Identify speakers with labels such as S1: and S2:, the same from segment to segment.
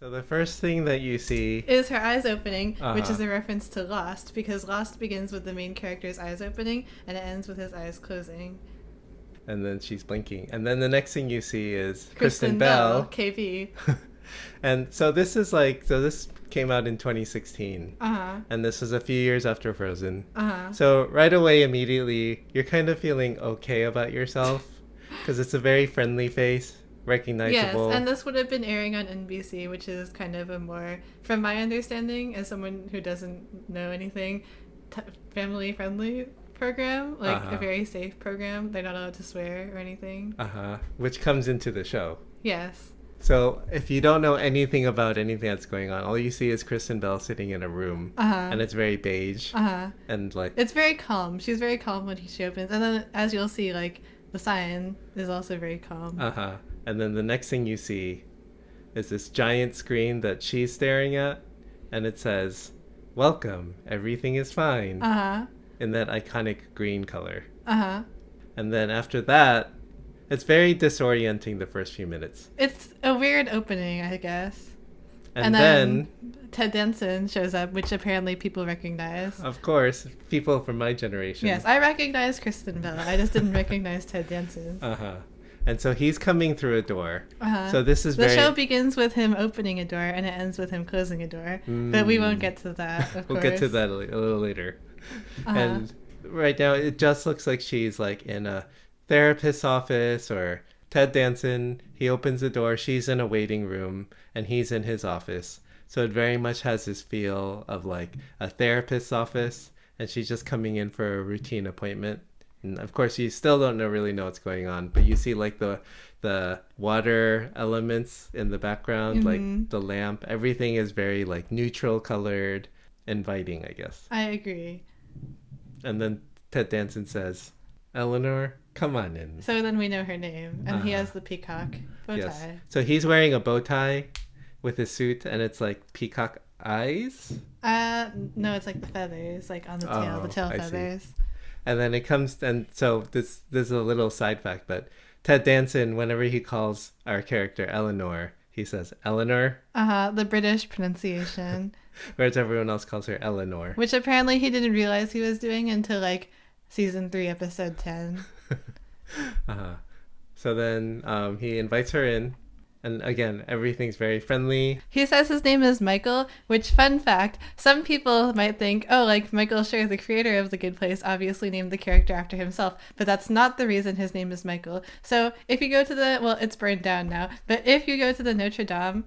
S1: So the first thing that you see
S2: is her eyes opening, which
S1: Uh-huh.
S2: is a reference to Lost, because Lost begins with the main character's eyes opening and it ends with his eyes closing.
S1: and then she's blinking. And then the next thing you see is Kristen
S2: Kristen Bell,
S1: Bell.
S2: KP.
S1: And so this came out in 2016.
S2: Uh-huh.
S1: And this is a few years after Frozen.
S2: Uh-huh.
S1: So right away, immediately, you're kind of feeling okay about yourself because it's a very friendly face, recognizable.
S2: Yes, and this would have been airing on NBC, which is kind of a more, from my understanding, as someone who doesn't know anything, family-friendly program, like
S1: Uh-huh.
S2: a very safe program. They're not allowed to swear or anything.
S1: Which comes into the show.
S2: Yes.
S1: So if you don't know anything about anything that's going on, all you see is Kristen Bell sitting in a room,
S2: Uh-huh.
S1: and it's very beige,
S2: Uh-huh.
S1: and like
S2: It's very calm. She's very calm when she opens. And then, as you'll see, like, the sign is also very calm.
S1: And then the next thing you see is this giant screen that she's staring at, and it says, "Welcome, everything is fine,"
S2: Uh-huh.
S1: in that iconic green color.
S2: Uh-huh.
S1: And then after that, it's very disorienting the first few minutes.
S2: It's a weird opening, I guess.
S1: And then,
S2: Ted Danson shows up, which apparently people recognize.
S1: of course, people from my generation.
S2: Yes, I recognize Kristen Bell. I just didn't recognize Ted Danson.
S1: And so he's coming through a door.
S2: Uh-huh.
S1: So this is
S2: the
S1: very...
S2: show begins with him opening a door and it ends with him closing a door. But we won't get to that, of
S1: We'll
S2: course.
S1: get to that a little later.
S2: Uh-huh.
S1: And right now, it just looks like she's like in a therapist's office, or Ted Danson, he opens the door, she's in a waiting room, and he's in his office. So it very much has this feel of like a therapist's office, and she's just coming in for a routine appointment. And of course, you still don't really know what's going on, but you see like the water elements in the background, like the lamp. Everything is very like neutral colored, inviting, I guess.
S2: I agree.
S1: And then Ted Danson says, "Eleanor, come on in."
S2: So then we know her name, and he has the peacock bow tie.
S1: Yes. So he's wearing a bow tie with his suit, and it's like peacock eyes.
S2: No, it's like the feathers, like on the tail, the tail
S1: I see.
S2: feathers.
S1: And then it comes, and so this is a little side fact, but Ted Danson, whenever he calls our character Eleanor, he says Eleanor,
S2: The British pronunciation.
S1: whereas everyone else calls her Eleanor.
S2: Which apparently he didn't realize he was doing until like season 3, episode 10.
S1: So then he invites her in, and again, everything's very friendly.
S2: He says his name is Michael, which, fun fact, some people might think, oh, like Michael Schur, the creator of The Good Place, obviously named the character after himself, but that's not the reason his name is Michael. So if you go to well, it's burned down now, but if you go to the Notre Dame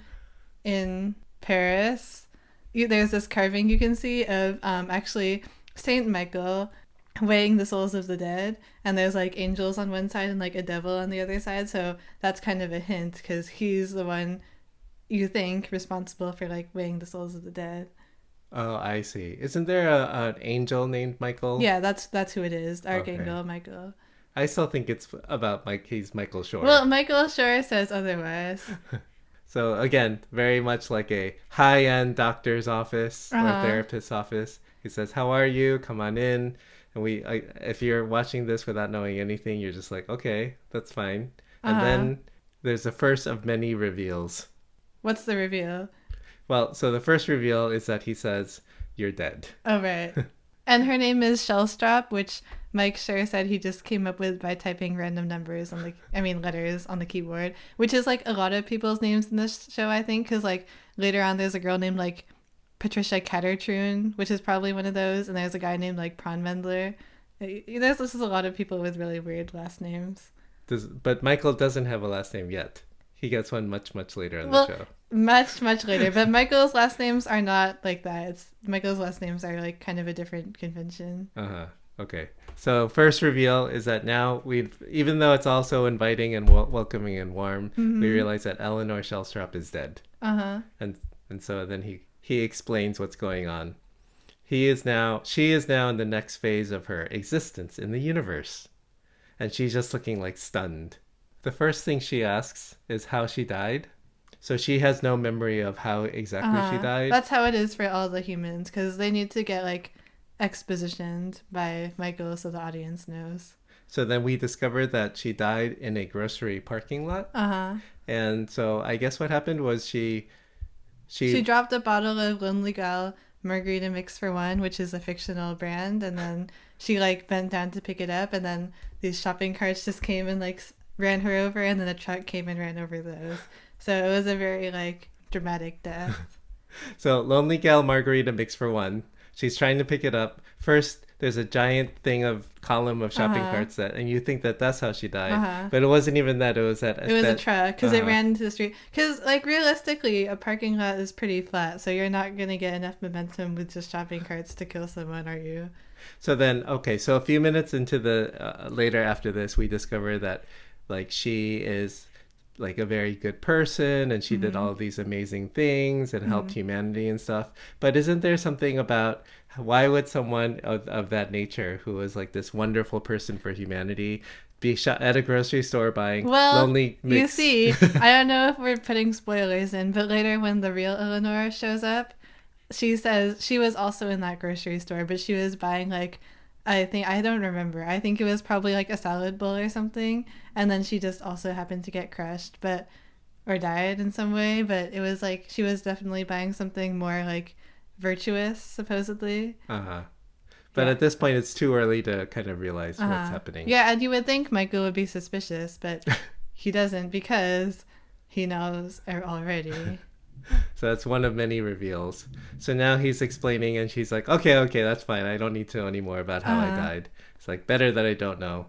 S2: in Paris, there's this carving you can see of actually Saint Michael weighing the souls of the dead, and there's like angels on one side and like a devil on the other side, so that's kind of a hint because he's the one you think responsible for like weighing the souls of the dead.
S1: Oh, I see. Isn't there an angel named Michael?
S2: Yeah, that's who it is, Archangel Michael.
S1: I still think it's about he's Michael Schur.
S2: Well, Michael Schur says otherwise.
S1: So again, very much like a high-end doctor's office or therapist's office. He says, "How are you? Come on in." And if you're watching this without knowing anything, you're just like, okay, that's fine. And then there's the first of many reveals.
S2: What's the reveal?
S1: Well, so the first reveal is that he says, "You're dead."
S2: Oh, right. And her name is Shellstrop, which Mike Schur said he just came up with by typing random numbers on letters on the keyboard, which is like a lot of people's names in this show, I think, because like later on there's a girl named like Patricia Cattertroon, which is probably one of those, and there's a guy named like Pronmendler. There's just a lot of people with really weird last names.
S1: But Michael doesn't have a last name yet. He gets one much, much later in the show.
S2: Much, much later. But Michael's last names are not like that. Michael's last names are like kind of a different convention.
S1: Okay. So first reveal is that now even though it's also inviting and welcoming and warm, we realize that Eleanor Shellstrop is dead. And so then he explains what's going on. She is now in the next phase of her existence in the universe. And she's just looking like stunned. The first thing she asks is how she died. So she has no memory of how exactly she died.
S2: That's how it is for all the humans, because they need to get like expositioned by Michael so the audience knows.
S1: So then we discovered that she died in a grocery parking lot. And so I guess what happened was she
S2: She dropped a bottle of Lonely Gal margarita mix for one, which is a fictional brand, and then she like bent down to pick it up, and then these shopping carts just came and like ran her over, and then a truck came and ran over those. So it was a very like dramatic death.
S1: So Lonely Gal margarita mix for one. She's trying to pick it up. First, there's a giant column of shopping carts and you think that that's how she died, but it wasn't even that. It was that
S2: it was a truck because it ran into the street. Because like realistically, a parking lot is pretty flat, so you're not gonna get enough momentum with just shopping carts to kill someone, are you?
S1: So then, okay, so a few minutes into the later after this, we discover that like she is like a very good person and she did all of these amazing things and helped humanity and stuff. But isn't there something about why would someone of that nature, who was like this wonderful person for humanity, be shot at a grocery store buying lonely mix?
S2: You see, I don't know if we're putting spoilers in, but later when the real Eleanor shows up, she says she was also in that grocery store, but she was buying like, I don't remember. I think it was probably like a salad bowl or something. And then she just also happened to get crushed, or died in some way. But it was like, she was definitely buying something more like virtuous, supposedly.
S1: But at this point, it's too early to kind of realize what's happening.
S2: Yeah, and you would think Michael would be suspicious, but he doesn't because he knows already.
S1: So that's one of many reveals. So now he's explaining and she's like, okay, that's fine. I don't need to know anymore about how I died. It's like, better that I don't know.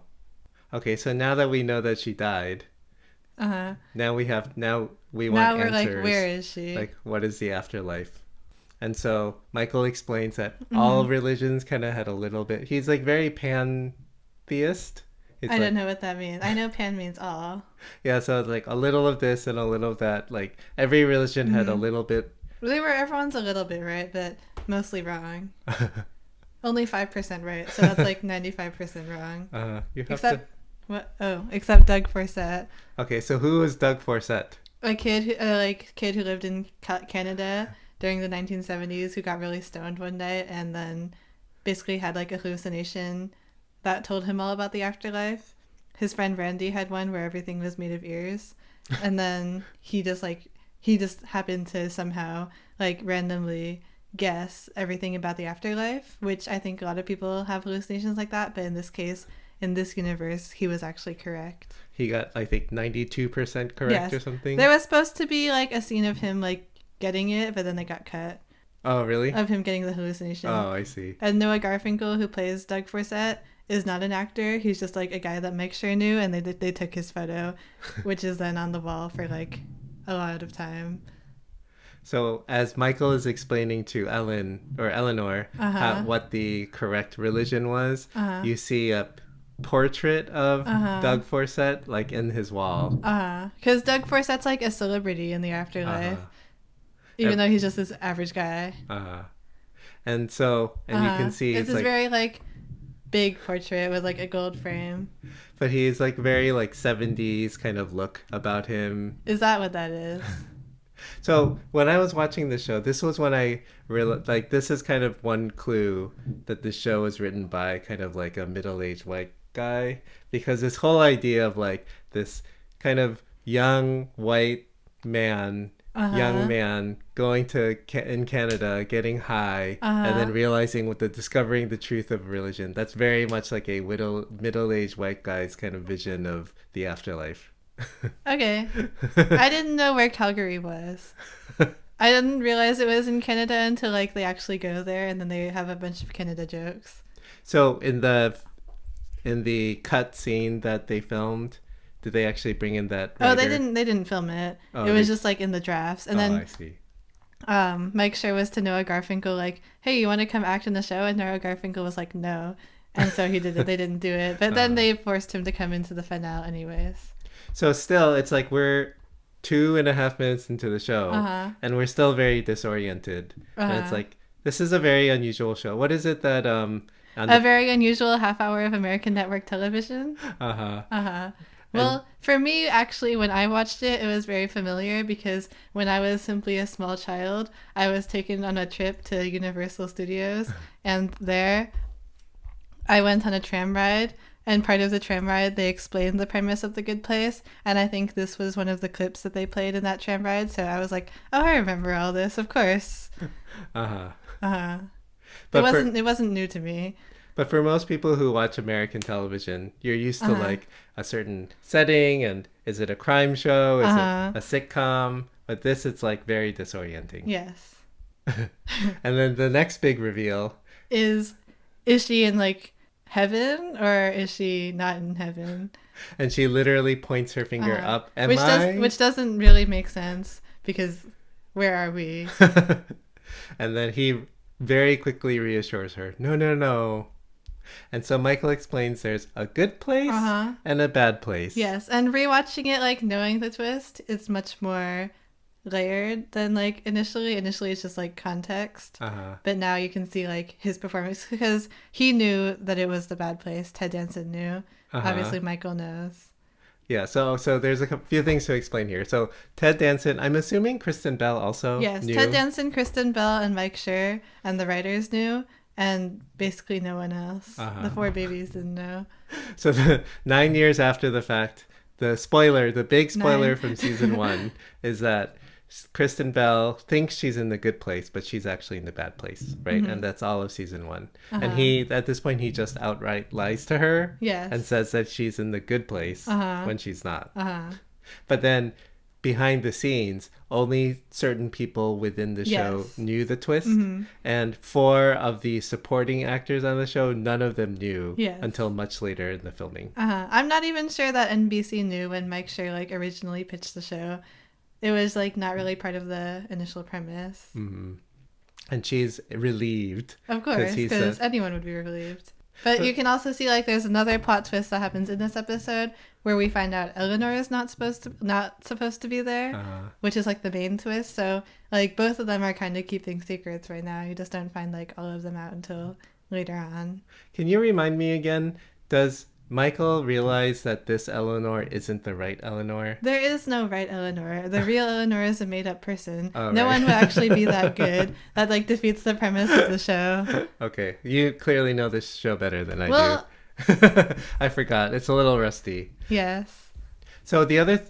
S1: Okay, so now that we know that she died, now we want answers.
S2: Like, where is she?
S1: Like, what is the afterlife? And so Michael explains that all religions kind of had a little bit. He's like very pantheist.
S2: I don't know what that means. I know pan means all.
S1: Yeah, so like a little of this and a little of that. Like every religion had a little bit.
S2: Everyone's a little bit right, but mostly wrong. Only 5% right, so that's like 95% wrong. Except Doug Forsett.
S1: Okay, so who was Doug Forsett?
S2: A kid who lived in Canada during the 1970s, who got really stoned one night and then basically had like a hallucination that told him all about the afterlife. His friend Randy had one where everything was made of ears, and then he just happened to somehow like randomly guess everything about the afterlife, which I think a lot of people have hallucinations like that, but in this case, in this universe, he was actually correct.
S1: He got, I think, 92% correct or something.
S2: There was supposed to be like a scene of him like getting it, but then they got cut.
S1: Oh, really?
S2: Of him getting the hallucination.
S1: Oh, I see.
S2: And Noah Garfinkel, who plays Doug Forsett, is not an actor. He's just like a guy that Mike Schur knew, and they took his photo, which is then on the wall for like a lot of time.
S1: So as Michael is explaining to Eleanor what the correct religion was, you see a portrait of Doug Forsett like in his wall.
S2: Because Doug Forsett's like a celebrity in the afterlife, even though he's just this average guy.
S1: And you can see
S2: it's this very like big portrait with like a gold frame.
S1: But he's like very like 70s kind of look about him.
S2: Is that what that is?
S1: So when I was watching the show, this was when I realized, like, this is kind of one clue that the show was written by kind of like a middle-aged white guy, because this whole idea of like this kind of young white man, young man going to in Canada, getting high, and then discovering the truth of religion. That's very much like a middle-aged white guy's kind of vision of the afterlife.
S2: Okay. I didn't know where Calgary was. I didn't realize it was in Canada until like they actually go there and then they have a bunch of Canada jokes.
S1: So in the cut scene that they filmed, did they actually bring in that writer?
S2: Oh, they didn't film it. It was just like in the drafts. And then
S1: I see.
S2: Mike Schur was to Noah Garfinkel like, "Hey, you want to come act in the show?" And Noah Garfinkel was like, "No." And so he didn't. They didn't do it. But then they forced him to come into the finale anyways.
S1: So still, it's like we're 2.5 minutes into the show, and we're still very disoriented. And it's like, this is a very unusual show. What is it that
S2: a very unusual half hour of American network television? Well, for me, actually, when I watched it, it was very familiar because when I was simply a small child, I was taken on a trip to Universal Studios, and there I went on a tram ride, and part of the tram ride, they explained the premise of The Good Place. And I think this was one of the clips that they played in that tram ride. So I was like, oh, I remember all this, of course.
S1: Uh-huh.
S2: Uh-huh.
S1: But
S2: It wasn't new to me.
S1: But for most people who watch American television, you're used to
S2: Uh-huh.
S1: like a certain setting, and is it a crime show? Is
S2: Uh-huh.
S1: it a sitcom? But this, it's like very disorienting.
S2: Yes.
S1: And then the next big reveal.
S2: Is she in like heaven or is she not in heaven?
S1: And she literally points her finger
S2: Uh-huh.
S1: up. Am I?
S2: Which doesn't really make sense because where are we?
S1: And then he very quickly reassures her, no, no, no. And so Michael explains there's a good place
S2: Uh-huh.
S1: and a bad place.
S2: Yes, and rewatching it, like knowing the twist, it's much more layered than like initially. Initially, it's just like context,
S1: Uh-huh.
S2: but now you can see like his performance because he knew that it was the bad place. Ted Danson knew.
S1: Uh-huh.
S2: Obviously, Michael knows.
S1: Yeah, so there's a few things to explain here. So Ted Danson, I'm assuming Kristen Bell also
S2: Yes,
S1: knew.
S2: Ted Danson, Kristen Bell, and Mike Schur, and the writers knew, and basically no one else.
S1: Uh-huh.
S2: The four babies didn't know.
S1: So 9 years after the fact, the big spoiler
S2: 9.
S1: from season 1 is that Kristen Bell thinks she's in the good place, but she's actually in the bad place, right?
S2: Mm-hmm.
S1: And that's all of season 1. And
S2: Uh-huh.
S1: at this point, he just outright lies to her
S2: Yes.
S1: and says that she's in the good place
S2: Uh-huh.
S1: when she's not.
S2: Uh-huh.
S1: But then behind the scenes, only certain people within the show
S2: Yes.
S1: knew the twist.
S2: Mm-hmm.
S1: And 4 of the supporting actors on the show, none of them knew
S2: Yes.
S1: until much later in the filming.
S2: I'm not even sure that NBC knew when Mike Schur like originally pitched the show. It was like not really part of the initial premise.
S1: Hmm. And she's relieved.
S2: Of course,
S1: he
S2: because
S1: said-
S2: anyone would be relieved. But you can also see like there's another plot twist that happens in this episode where we find out Eleanor is not supposed to be there, which is like the main twist. So like both of them are kind of keeping secrets right now. You just don't find like all of them out until later on.
S1: Can you remind me again? Does Michael realize that this Eleanor isn't the right Eleanor?
S2: There is no right Eleanor. The real Eleanor is a made-up person.
S1: Oh,
S2: No
S1: right.
S2: one would actually be that good. That like defeats the premise of the show.
S1: Okay, you clearly know this show better than I
S2: Well-
S1: do. I forgot. It's a little rusty.
S2: Yes.
S1: So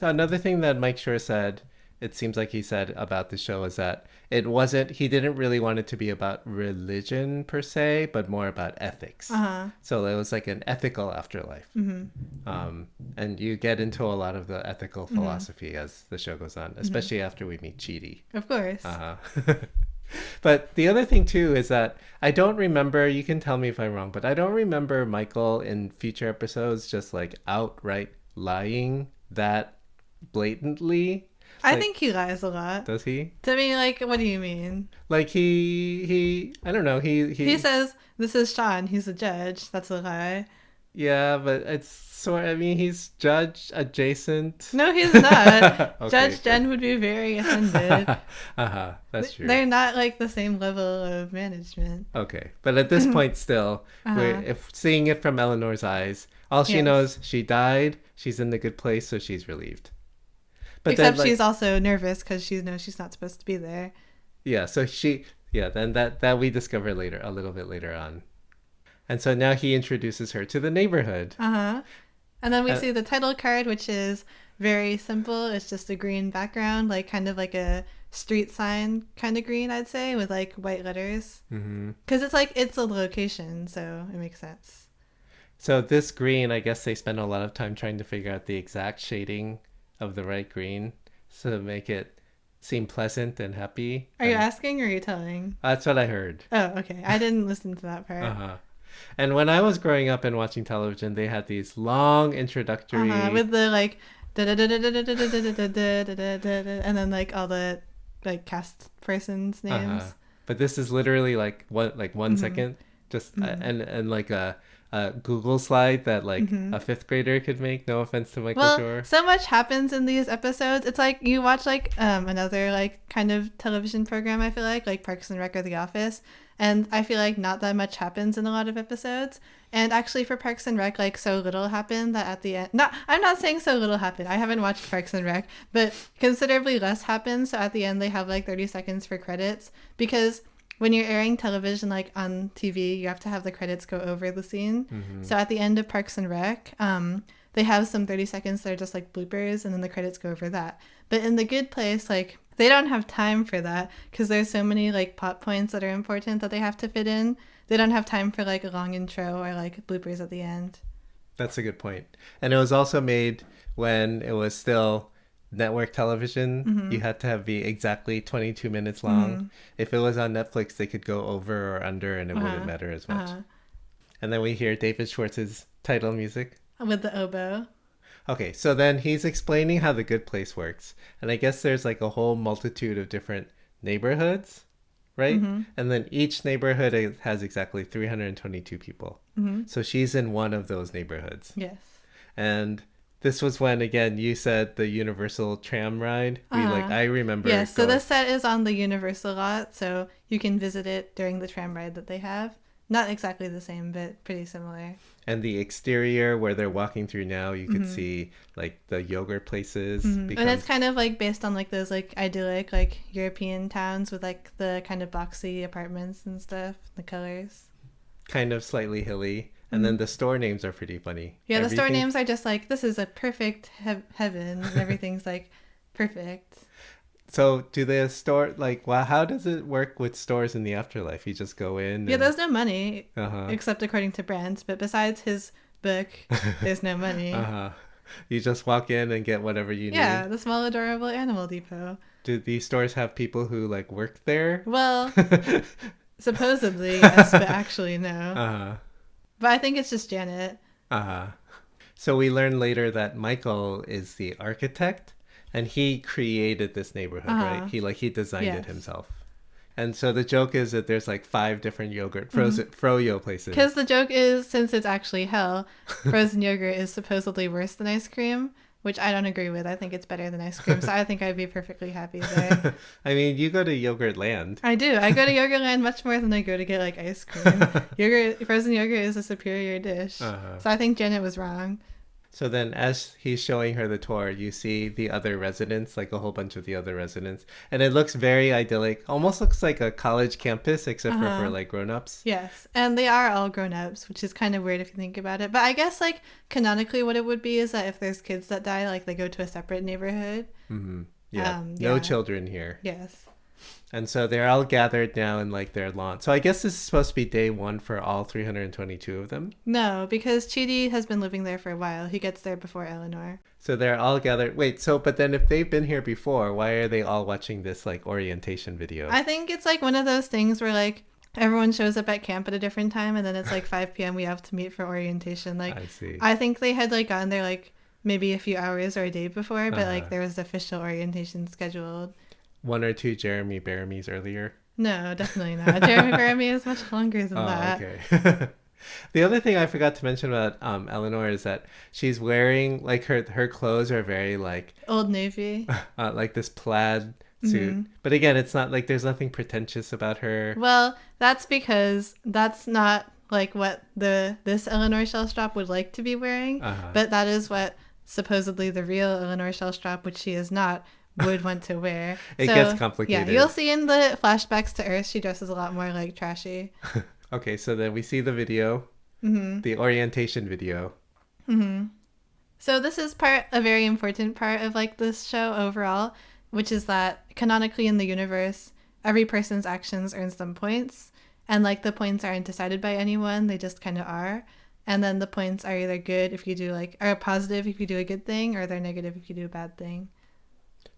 S1: another thing that Mike Schur said, it seems like he said about the show, is that he didn't really want it to be about religion per se, but more about ethics.
S2: Uh-huh.
S1: So it was like an ethical afterlife.
S2: Mm-hmm.
S1: And you get into a lot of the ethical philosophy as the show goes on, especially after we meet Chidi.
S2: Of course.
S1: Uh-huh. But the other thing too is that I don't remember, you can tell me if I'm wrong, but I don't remember Michael in future episodes just like outright lying that blatantly.
S2: I
S1: Like,
S2: think he lies a lot.
S1: does he?
S2: To me, like, what do you mean?
S1: Like he I don't know,
S2: He says, this is Sean, he's a judge. That's a lie.
S1: yeah, but I mean he's judge adjacent.
S2: No, he's not.
S1: Okay,
S2: Judge
S1: good.
S2: Jen would be very offended.
S1: Uh-huh, that's true.
S2: They're not like the same level of management.
S1: Okay, but at this point still,
S2: Uh-huh.
S1: if seeing it from Eleanor's eyes, all she
S2: Yes.
S1: knows, she died, she's in the good place, so she's relieved. But
S2: Except
S1: then, like,
S2: she's also nervous because she knows she's not supposed to be there.
S1: yeah, so then that we discover later, a little bit later on. And so now he introduces her to the neighborhood.
S2: Uh-huh. And then we
S1: Uh,
S2: see the title card, which is very simple. It's just a green background, like kind of like a street sign kind of green, I'd say, with like white letters.
S1: Hmm.
S2: Because it's a location, so it makes sense.
S1: So this green, I guess they spend a lot of time trying to figure out the exact shading of the right green to make it seem pleasant and happy.
S2: Are you
S1: And
S2: asking or are you telling?
S1: that's what I heard.
S2: Oh, okay. I didn't listen to that part.
S1: Uh-huh. And when I was growing up and watching television, they had these long introductory.
S2: With the like, and then like all the like cast persons' names.
S1: Uh-huh. But this is literally like one second, just and like a Google slide that like a fifth grader could make. No offense to Michael
S2: Well,
S1: Schur.
S2: so much happens in these episodes. It's like you watch like another like kind of television program. I feel like Parks and Rec or The Office, and I feel like not that much happens in a lot of episodes. And actually, for Parks and Rec, like so little happened that at the end. No, I'm not saying so little happened. I haven't watched Parks and Rec, but considerably less happened. So at the end, they have like 30 seconds for credits because when you're airing television, like on TV, you have to have the credits go over the scene. So at the end of Parks and Rec, they have some 30 seconds that are just like bloopers, and then the credits go over that. But in The Good Place, like, they don't have time for that because there's so many like plot points that are important that they have to fit in. They don't have time for like a long intro or like bloopers at the end.
S1: That's a good point. And it was also made when it was still network television. You had to have be exactly 22 minutes long. If it was on Netflix, they could go over or under and it wouldn't matter as much. And then we hear David Schwartz's title music.
S2: With the oboe.
S1: Okay, so then he's explaining how The Good Place works. And I guess there's like a whole multitude of different neighborhoods, right? And then each neighborhood has exactly 322 people. So she's in one of those neighborhoods.
S2: Yes.
S1: And this was when, again, you said the Universal tram ride. I remember.
S2: Yes, so this set is on the Universal lot, so you can visit it during the tram ride that they have. Not exactly the same, but pretty similar.
S1: And the exterior where they're walking through now, you could see like the yogurt places.
S2: And it's kind of like based on like those like idyllic like European towns with like the kind of boxy apartments and stuff, the colors.
S1: Kind of slightly hilly. And then the store names are pretty funny.
S2: Yeah, the store names are just like, this is a perfect heaven, and everything's like perfect.
S1: So do the store, like, well, how does it work with stores in the afterlife? You just go in?
S2: Yeah, there's no money,
S1: Uh-huh.
S2: except according to Brandt. But besides his book, there's no money.
S1: Uh-huh. You just walk in and get whatever you
S2: Yeah,
S1: need.
S2: the small adorable animal depot.
S1: Do these stores have people who, like, work there?
S2: Well, supposedly, yes, but actually, no.
S1: Uh-huh.
S2: But I think it's just Janet.
S1: Uh-huh. So we learn later that Michael is the architect, and he created this neighborhood, right? He designed it
S2: Yes.
S1: himself. And so the joke is that there's like 5 different yogurt froyo places.
S2: Because the joke is, since it's actually hell, frozen yogurt is supposedly worse than ice cream, which I don't agree with. I think it's better than ice cream, so I think I'd be perfectly happy there.
S1: I mean, you go to Yogurt Land.
S2: I do. I go to Yogurtland much more than I go to get like ice cream. Frozen yogurt is a superior dish. So I think Janet was wrong.
S1: So then as he's showing her the tour, you see the other residents, like a whole bunch of the other residents. And it looks very idyllic. Almost looks like a college campus, except for like grown-ups.
S2: Yes. And they are all grown-ups, which is kind of weird if you think about it. But I guess like canonically what it would be is that if there's kids that die, like they go to a separate neighborhood.
S1: Yeah. No children here.
S2: Yes.
S1: And so they're all gathered now in like their lawn. So I guess this is supposed to be day 1 for all 322 of them.
S2: No, because Chidi has been living there for a while. He gets there before Eleanor.
S1: So they're all gathered. Wait, but then if they've been here before, why are they all watching this like orientation video?
S2: I think it's like one of those things where like everyone shows up at camp at a different time and then it's like 5 p.m. we have to meet for orientation. Like
S1: I see.
S2: I think they had like gotten there like maybe a few hours or a day before, but like there was official orientation scheduled.
S1: 1 or 2 Jeremy Bearamys earlier.
S2: No, definitely not. Jeremy Bearimy is much longer than that.
S1: Okay. The other thing I forgot to mention about Eleanor is that she's wearing like her clothes are very like
S2: Old Navy.
S1: like this plaid suit. But again, it's not like there's nothing pretentious about her.
S2: Well, that's because that's not like what this Eleanor Shellstrop would like to be wearing, but that is what supposedly the real Eleanor Shellstrop, which she is not, would want to wear.
S1: It gets complicated.
S2: Yeah, you'll see in the flashbacks to Earth, she dresses a lot more like trashy.
S1: Okay, so then we see the video, the orientation video.
S2: So this is a very important part of like this show overall, which is that canonically in the universe, every person's actions earns them points, and like the points aren't decided by anyone, they just kind of are. And then the points are either good if you do are positive if you do a good thing, or they're negative if you do a bad thing.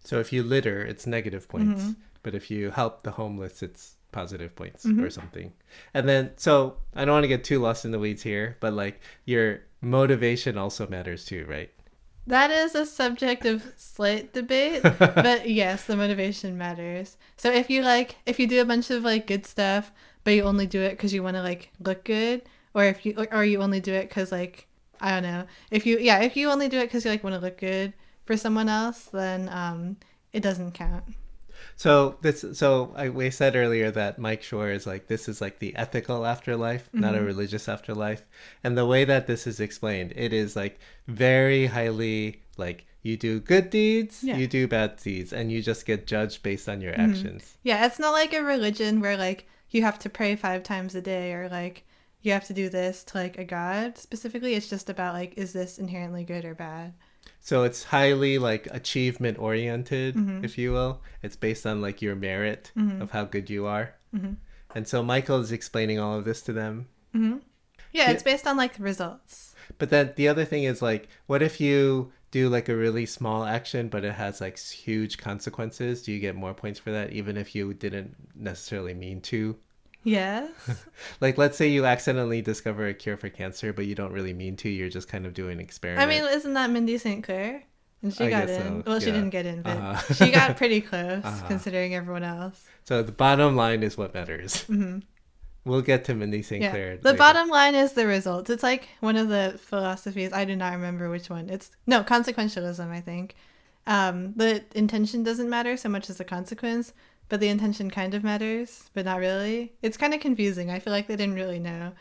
S1: So if you litter, it's negative points. But if you help the homeless, it's positive points or something. And then, so I don't want to get too lost in the weeds here, but like your motivation also matters too, right?
S2: That is a subject of slight debate, but yes, the motivation matters. So if you do a bunch of like good stuff, but you only do it because you want to like look good, or you only do it because like, I don't know, if you only do it because you like want to look good for someone else, then it doesn't count.
S1: So we said earlier that Mike Schur is like, this is like the ethical afterlife, not a religious afterlife. And the way that this is explained, it is like very highly like you do good deeds, you do bad deeds, and you just get judged based on your actions.
S2: Yeah, it's not like a religion where like you have to pray 5 times a day, or like you have to do this to like a god specifically. It's just about like, is this inherently good or bad?
S1: So it's highly like achievement oriented, if you will. It's based on like your merit of how good you are. And so Michael is explaining all of this to them.
S2: Yeah, it's based on like the results.
S1: But then the other thing is like, what if you do like a really small action, but it has like huge consequences? Do you get more points for that, even if you didn't necessarily mean to?
S2: Yes.
S1: Like, let's say you accidentally discover a cure for cancer, but you don't really mean to. You're just kind of doing an experiment.
S2: I mean, isn't that Mindy St. Clair? And she
S1: I
S2: got
S1: guess
S2: in.
S1: so,
S2: Well, she
S1: yeah.
S2: didn't get in, but she got pretty close considering everyone else.
S1: So the bottom line is what matters. We'll get to Mindy St.
S2: Yeah.
S1: Clair
S2: The
S1: later.
S2: bottom line is the results. It's like one of the philosophies. I do not remember which one. It's no consequentialism, I think. The intention doesn't matter so much as the consequence, but the intention kind of matters, but not really. It's kind of confusing. I feel like they didn't really know.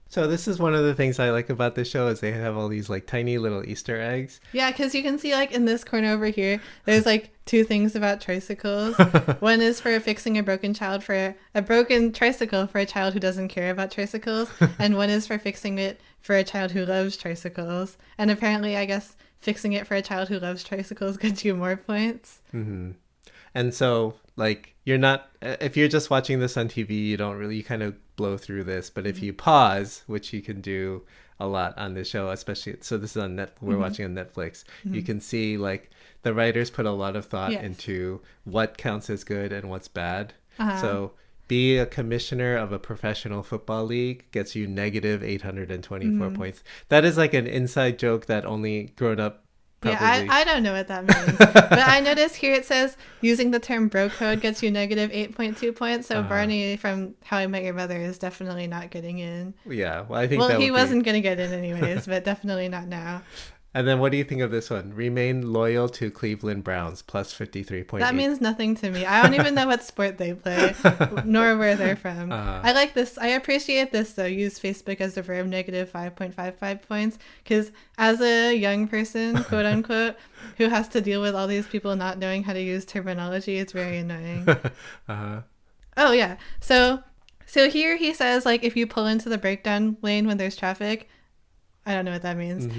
S1: So this is one of the things I like about this show is they have all these like tiny little Easter eggs.
S2: Yeah, because you can see like in this corner over here, there's like 2 things about tricycles. One is for fixing a broken tricycle for a child who doesn't care about tricycles, and one is for fixing it for a child who loves tricycles. And apparently, I guess fixing it for a child who loves tricycles gets you more points.
S1: And so like you're not, if you're just watching this on TV, you kind of blow through this. But if you pause, which you can do a lot on this show, especially, so this is on we're watching on Netflix, you can see like the writers put a lot of thought into what counts as good and what's bad. So be a commissioner of a professional football league gets you negative 824 points. That is like an inside joke that only grown up probably.
S2: Yeah, I don't know what that means. But I noticed here it says using the term bro code gets you negative 8.2 points. So Barney from How I Met Your Mother is definitely not getting in.
S1: Yeah, well, I think
S2: Well, he wasn't going to get in anyways, but definitely not now.
S1: And then what do you think of this one? Remain loyal to Cleveland Browns, plus 53.8.
S2: That means nothing to me. I don't even know what sport they play, nor where they're from. I like this. I appreciate this, though. Use Facebook as the verb, negative 5.55 points. Because as a young person, quote unquote, who has to deal with all these people not knowing how to use terminology, it's very annoying. Oh, yeah. So here he says, like, if you pull into the breakdown lane when there's traffic, I don't know what that means.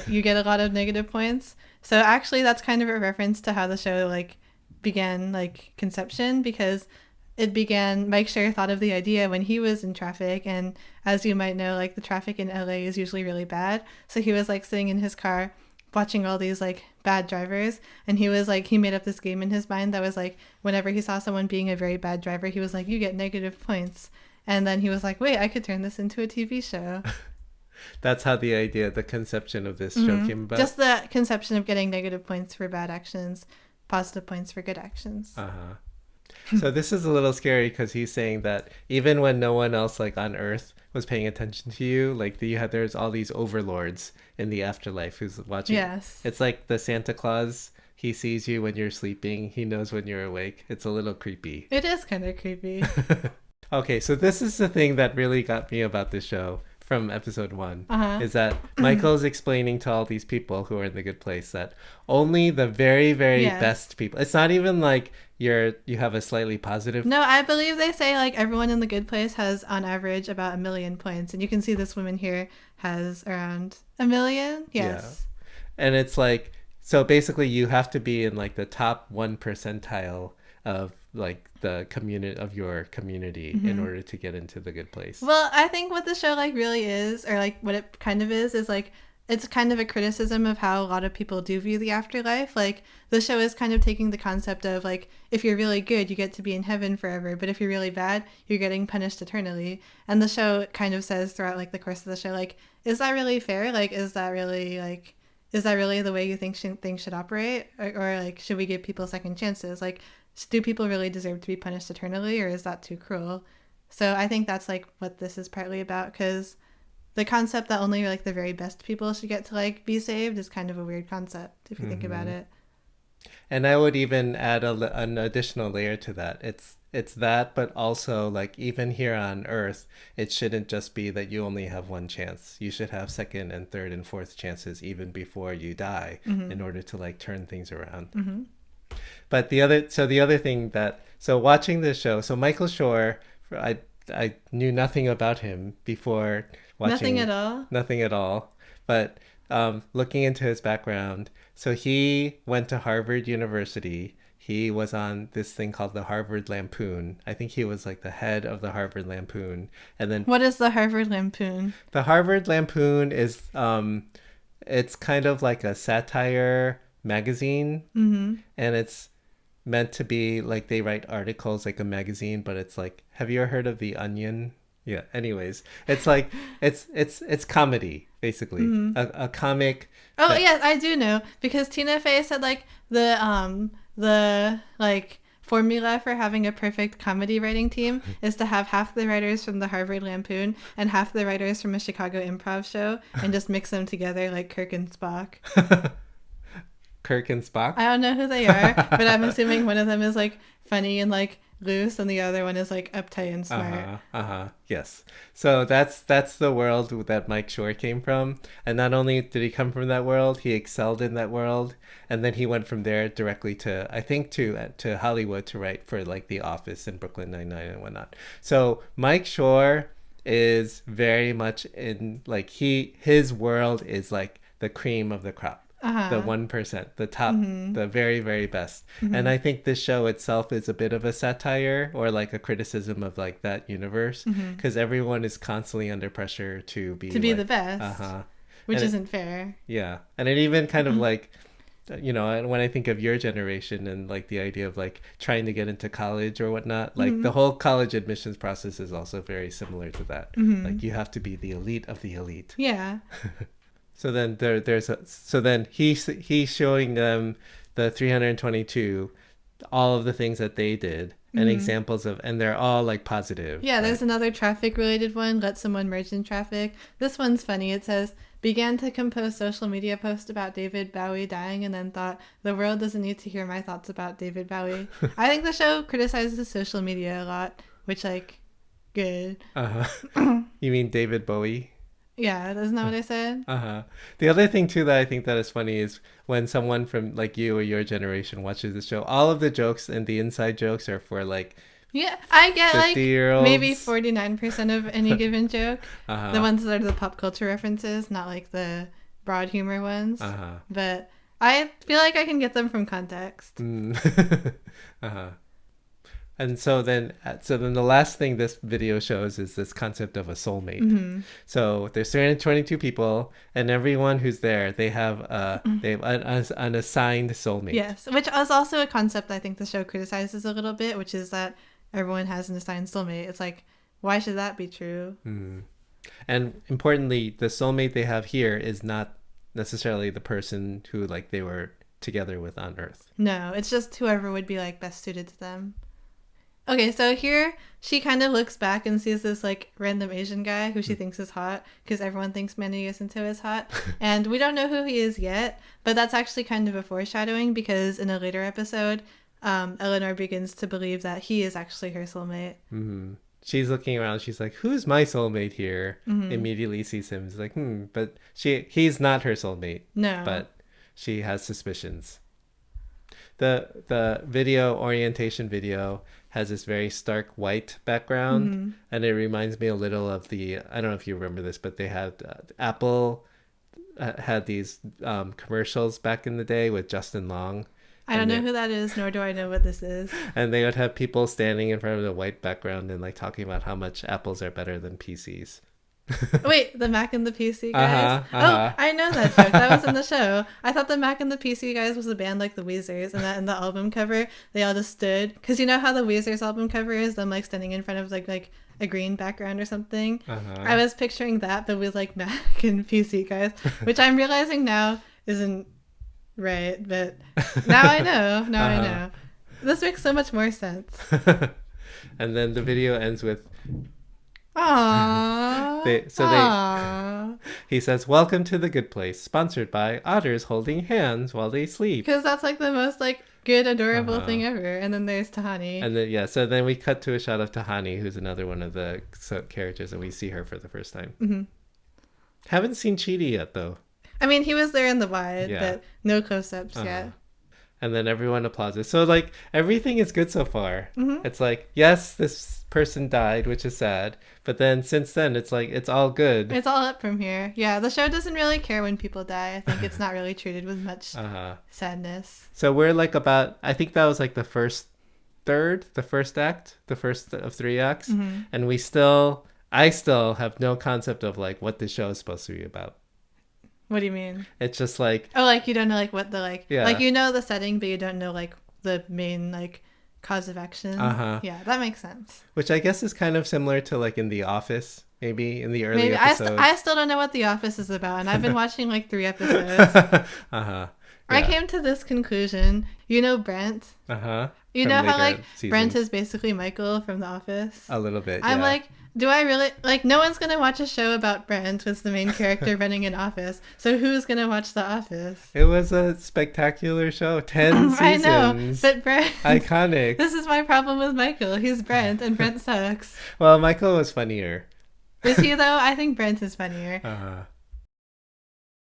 S2: You get a lot of negative points. So actually, that's kind of a reference to how the show like began, like conception, because it began. Mike Scher thought of the idea when he was in traffic, and as you might know, like the traffic in LA is usually really bad. So he was like sitting in his car, watching all these like bad drivers, and he was like he made up this game in his mind that was like whenever he saw someone being a very bad driver, he was like, you get negative points, and then he was like, wait, I could turn this into a TV show.
S1: That's how the conception of this show came about.
S2: Just the conception of getting negative points for bad actions, positive points for good actions.
S1: So this is a little scary because he's saying that even when no one else like on Earth was paying attention to you, like there's all these overlords in the afterlife who's watching.
S2: Yes.
S1: It's like the Santa Claus. He sees you when you're sleeping. He knows when you're awake. It's a little creepy.
S2: It is kind of creepy.
S1: Okay, so this is the thing that really got me about this show from episode 1 is that Michael's explaining to all these people who are in the good place that only the very, very best people. It's not even like you have a slightly positive.
S2: No, I believe they say like everyone in the good place has on average about 1 million points, and you can see this woman here has around 1 million. Yes.
S1: Yeah. And it's like, so basically you have to be in like the top 1 percentile of like the community of your community in order to get into the good place.
S2: Well, I think what the show like really is, or like what it kind of is like it's kind of a criticism of how a lot of people do view the afterlife. Like the show is kind of taking the concept of like if you're really good, you get to be in heaven forever, but if you're really bad, you're getting punished eternally. And the show kind of says throughout like the course of the show, like, is that really fair? Like, is that really the way you think things should operate, or like should we give people second chances? Like, do people really deserve to be punished eternally, or is that too cruel? So I think that's like what this is partly about, because the concept that only like the very best people should get to like be saved is kind of a weird concept if you think about it.
S1: And I would even add an additional layer to that. It's that, but also like even here on Earth, it shouldn't just be that you only have 1 chance. You should have second and third and fourth chances even before you die in order to like turn things around. But the other thing that So watching this show, so Michael Shore, I knew nothing about him before
S2: Nothing
S1: watching,
S2: at all.
S1: nothing at all. But looking into his background, so he went to Harvard University. He was on this thing called the Harvard Lampoon. I think he was like the head of the Harvard Lampoon. And then
S2: What is the Harvard Lampoon?
S1: the Harvard Lampoon is it's kind of like a satire magazine, and it's meant to be like they write articles like a magazine, but it's like, have you ever heard of The Onion? Yeah. Anyways, it's like it's comedy basically, a comic.
S2: Oh
S1: that-
S2: yes, I do know because Tina Fey said like the like formula for having a perfect comedy writing team is to have half the writers from the Harvard Lampoon and half the writers from a Chicago improv show and just mix them together like Kirk and Spock.
S1: Kirk and Spock.
S2: I don't know who they are, but I'm assuming one of them is like funny and like loose and the other one is like uptight and smart.
S1: Yes. So that's the world that Mike Shore came from, and not only did he come from that world, he excelled in that world, and then he went from there directly to, I think, to Hollywood to write for like The Office and Brooklyn Nine-Nine and whatnot. So Mike Shore is very much in like his world is like the cream of the crop. The 1%, the top, the very, very best. And I think this show itself is a bit of a satire or like a criticism of like that universe, because everyone is constantly under pressure to be
S2: To be
S1: like,
S2: the best, which
S1: And
S2: isn't fair.
S1: yeah. And it even kind of like, you know, when I think of your generation and like the idea of like trying to get into college or whatnot, like the whole college admissions process is also very similar to that. Like you have to be the elite of the elite.
S2: Yeah.
S1: So then he's showing them the 322, all of the things that they did and examples of, and they're all like positive.
S2: Yeah, there's another traffic related one, let someone merge in traffic. This one's funny. It says, began to compose social media posts about David Bowie dying and then thought, the world doesn't need to hear my thoughts about David Bowie. I think the show criticizes social media a lot, which like, good.
S1: You mean David Bowie?
S2: Yeah, isn't that what I said?
S1: The other thing too that I think that is funny is when someone from like you or your generation watches the show, all of the jokes and the inside jokes are for like
S2: Yeah, I get like
S1: 50-year-olds.
S2: maybe 49% of any given joke. The ones that are the pop culture references, not like the broad humor ones. But I feel like I can get them from context.
S1: And so then the last thing this video shows is this concept of a soulmate. So there's 322 people, and everyone who's there, they have an assigned soulmate.
S2: Yes, which is also a concept I think the show criticizes a little bit, which is that everyone has an assigned soulmate. It's like, why should that be true?
S1: And importantly, the soulmate they have here is not necessarily the person who like they were together with on Earth.
S2: No, it's just whoever would be like best suited to them. Okay, so here she kind of looks back and sees this like random Asian guy who she thinks is hot because everyone thinks Manny Jacinto is hot. And we don't know who he is yet, but that's actually kind of a foreshadowing because in a later episode, Eleanor begins to believe that he is actually her soulmate.
S1: She's looking around. She's like, "Who's my soulmate here?" Immediately sees him. She's like, but he's not her soulmate.
S2: No.
S1: But she has suspicions. The video orientation video has this very stark white background, and it reminds me a little of I don't know if you remember this, but they had Apple had these commercials back in the day with Justin Long.
S2: I don't know who that is, nor do I know what this is.
S1: And they would have people standing in front of the white background and like talking about how much Apples are better than PCs.
S2: Wait, the Mac and the PC guys? Oh, I know that joke. That was in the show. I thought the Mac and the PC guys was a band like the Weezers, and that in the album cover, they all just stood. Because you know how the Weezers album cover is? Them like standing in front of like a green background or something? I was picturing that, but with like Mac and PC guys, which I'm realizing now isn't right, but now I know. I know. This makes so much more sense.
S1: And then the video ends with
S2: Aww.
S1: He says, "Welcome to the Good Place, sponsored by otters holding hands while they sleep."
S2: Because that's like the most like good, adorable thing ever. And then there's Tahani.
S1: And then so then we cut to a shot of Tahani, who's another one of the characters, and we see her for the first time. Haven't seen Chidi yet, though.
S2: I mean, he was there in the wide, but no close-ups yet.
S1: and then everyone applauds it. So like everything is good so far. It's like, yes, this person died, which is sad, but then since then it's like it's all good.
S2: It's all up from here. Yeah, the show doesn't really care when people die. I think it's not really treated with much sadness.
S1: So we're like about, I think that was like the first third, the first act, the first of 3 acts, and I still have no concept of like what this show is supposed to be about.
S2: What do you mean?
S1: It's just like,
S2: Oh, like you don't know like what the
S1: Yeah.
S2: like you know the setting, but you don't know like the main like cause of action. Yeah, that makes sense.
S1: which I guess is kind of similar to like in The Office, maybe in the early
S2: Maybe
S1: episodes.
S2: I still don't know what The Office is about, and I've been watching like 3 episodes. I
S1: Yeah.
S2: came to this conclusion. You know Brent? You
S1: From
S2: know how
S1: later
S2: like Brent
S1: seasons.
S2: is basically Michael from The Office?
S1: A little bit.
S2: I'm
S1: yeah.
S2: like, do I really like? No one's gonna watch a show about Brent who's the main character running an office. So who's gonna watch The Office?
S1: It was a spectacular show. 10 seasons.
S2: I know, but Brent.
S1: Iconic.
S2: This is my problem with Michael. He's Brent, and Brent sucks.
S1: Well, Michael was funnier.
S2: Is he though? I think Brent is funnier.